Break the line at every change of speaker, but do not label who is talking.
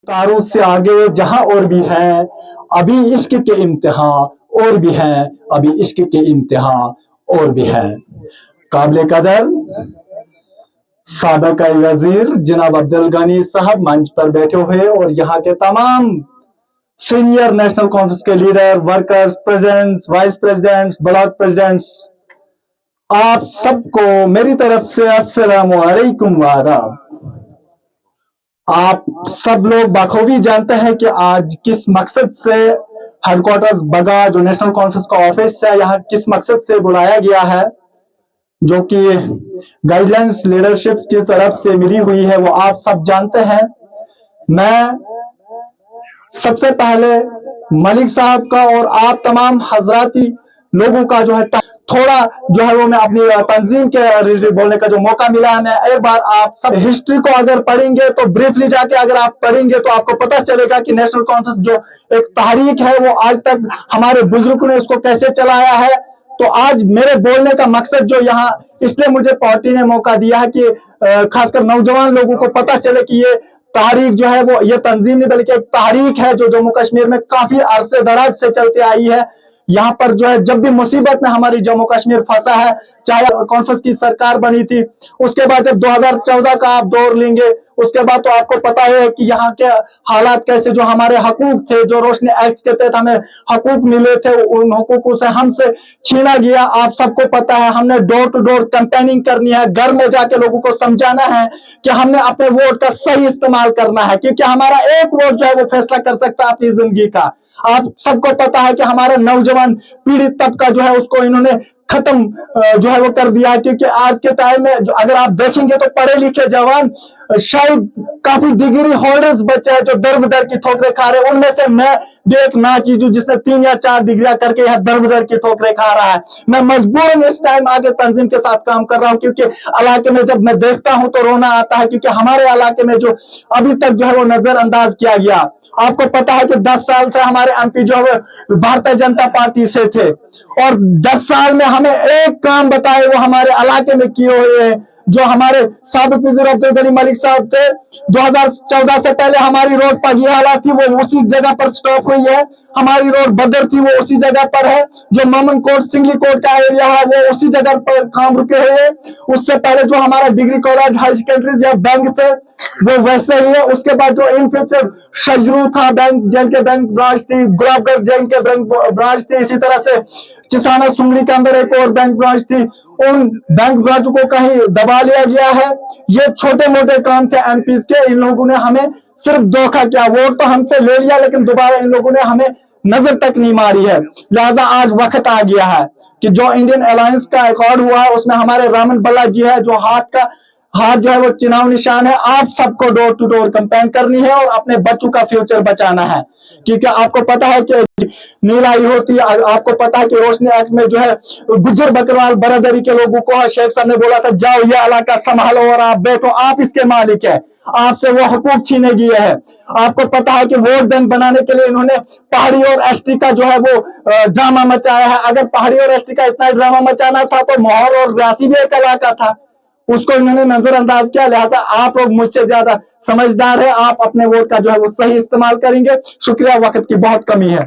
तारों से आगे जहां और भी है, अभी इश्क के इम्तिहान और भी है, अभी इश्क के इम्तिहान और भी है। काबिल कदर साबिक वजीर जनाब अब्दुल गनी साहब मंच पर बैठे हुए और यहाँ के तमाम सीनियर नेशनल कॉन्फ्रेंस के leader, workers, presidents, vice presidents, block presidents, आप सबको मेरी तरफ से अस्सलाम वालेकुम व आदाब। आप सब लोग बखूबी जानते हैं कि आज किस मकसद से हेडक्वार्टर्स बगा जो नेशनल कॉन्फ्रेंस का ऑफिस है, यहाँ किस मकसद से बुलाया गया है, जो कि गाइडलाइंस लीडरशिप की तरफ से मिली हुई है, वो आप सब जानते हैं। मैं सबसे पहले मलिक साहब का और आप तमाम हजराती लोगों का जो है थोड़ा जो है वो मैं अपनी तंजीम के रिलेटेड बोलने का जो मौका मिला है, मैं एक बार आप सब हिस्ट्री को अगर पढ़ेंगे तो ब्रीफली जाके अगर आप पढ़ेंगे तो आपको पता चलेगा कि नेशनल कॉन्फ्रेंस जो एक तहरीक है वो आज तक हमारे बुजुर्गों ने उसको कैसे चलाया है। तो आज मेरे बोलने का मकसद जो यहाँ इसलिए मुझे पार्टी ने मौका दिया है कि खासकर नौजवान लोगों को पता चले कि ये तारीख जो है वो ये तंजीम नहीं बल्कि एक तारीख है जो जम्मू कश्मीर में काफी अरसे दराज से चलती आई है। यहाँ पर जो है जब भी मुसीबत में हमारी जम्मू कश्मीर फंसा है, चाहे कॉन्फ्रेंस की सरकार बनी थी, उसके बाद जब 2014 का आप दौर लेंगे उसके बाद तो आपको पता है कि यहाँ के हालात कैसे, जो हमारे हकूक थे, जो रोशनी एक्ट के तहत हमें हकूक मिले थे, उन हकूकों से हमसे छीना गया। आप सबको पता है हमने डोर टू डोर कैंपेनिंग करनी है, घर में जाके लोगों को समझाना है कि हमने अपने वोट का सही इस्तेमाल करना है, क्योंकि हमारा एक वोट जो है वो फैसला कर सकता है अपनी जिंदगी का। आप सबको पता है कि हमारा नौजवान पीड़ित तबका जो है उसको इन्होंने खत्म जो है वो कर दिया, क्योंकि आज के टाइम में अगर आप देखेंगे तो पढ़े लिखे जवान शायद काफी डिग्री होल्डर्स बच्चे हैं जो दर बदर की ठोकरें खा रहे हैं। उनमें से मैं भी एक ना चीज हूं जिसने 3 या 4 डिग्रियां करके यहाँ दर बदर की ठोकरें खा रहा है। मैं मजबूरन इस टाइम आगे तंजीम के साथ काम कर रहा हूँ, क्योंकि इलाके में जब मैं देखता हूं तो रोना आता है, क्योंकि हमारे इलाके में जो अभी तक जो है वो नजरअंदाज किया गया। आपको पता है कि 10 साल से हमारे एमपी जो है भारतीय जनता पार्टी से थे और 10 साल में हमें एक काम बताए वो हमारे इलाके में किए हुए हैं। जो हमारे साबिक वजीर अब्दुल गनी मलिक साहब थे, 2014 से पहले हमारी रोड पगियाला थी वो उसी जगह पर स्टॉप हुई है, हमारी रोड बदर थी वो उसी जगह पर है, जो मोमन कोट सिंगली कोट का एरिया है वो उसी जगह पर काम रुके हुए। उससे पहले जो हमारा डिग्री कॉलेज हाई सेकेंडरीज या बैंक थे वो वैसे ही है। उसके बाद जो इन फ्यूचर शजरू था बैंक, जेल के बैंक ब्रांच थी, गुलाबगढ़ जेल के बैंक ब्रांच थी, इसी तरह से चिसाना सुंगड़ी के अंदर एक और बैंक ब्रांच थी, उन बैंक ब्रांच को कहीं दबा लिया गया है। ये छोटे मोटे काम थे एमपीज के, इन लोगों ने हमें सिर्फ धोखा किया, वोट तो हमसे ले लिया लेकिन दोबारा इन लोगों ने हमें नजर तक नहीं मारी है। लिहाजा आज वक्त आ गया है कि जो इंडियन अलायंस का अकॉर्ड हुआ है उसमें हमारे रामन बल्ला जी है, जो हाथ जो है वो चुनाव निशान है। आप सबको डोर टू डोर कैंपेन करनी है और अपने बच्चों का फ्यूचर बचाना है, क्योंकि आपको पता है कि नीलाई होती है, आपको पता है कि रोशनी एक्ट में जो है गुज्जर बकरवाल बरादरी के लोगों को शेख साहब ने बोला था जाओ ये इलाका संभालो और आप बैठो, आप इसके मालिक है, आपसे वो हकूक छीने गए हैं। आपको पता है कि वोट बैंक बनाने के लिए इन्होंने पहाड़ी और एसटी का जो है वो ड्रामा मचाया है। अगर पहाड़ी और एसटी का इतना ड्रामा मचाना था तो मोहर और रासी भी एक इलाका था, उसको इन्होंने नजरअंदाज किया। लिहाजा आप लोग मुझसे ज्यादा समझदार है, आप अपने वोट का जो है वो सही इस्तेमाल करेंगे। शुक्रिया, वक्त की बहुत कमी है।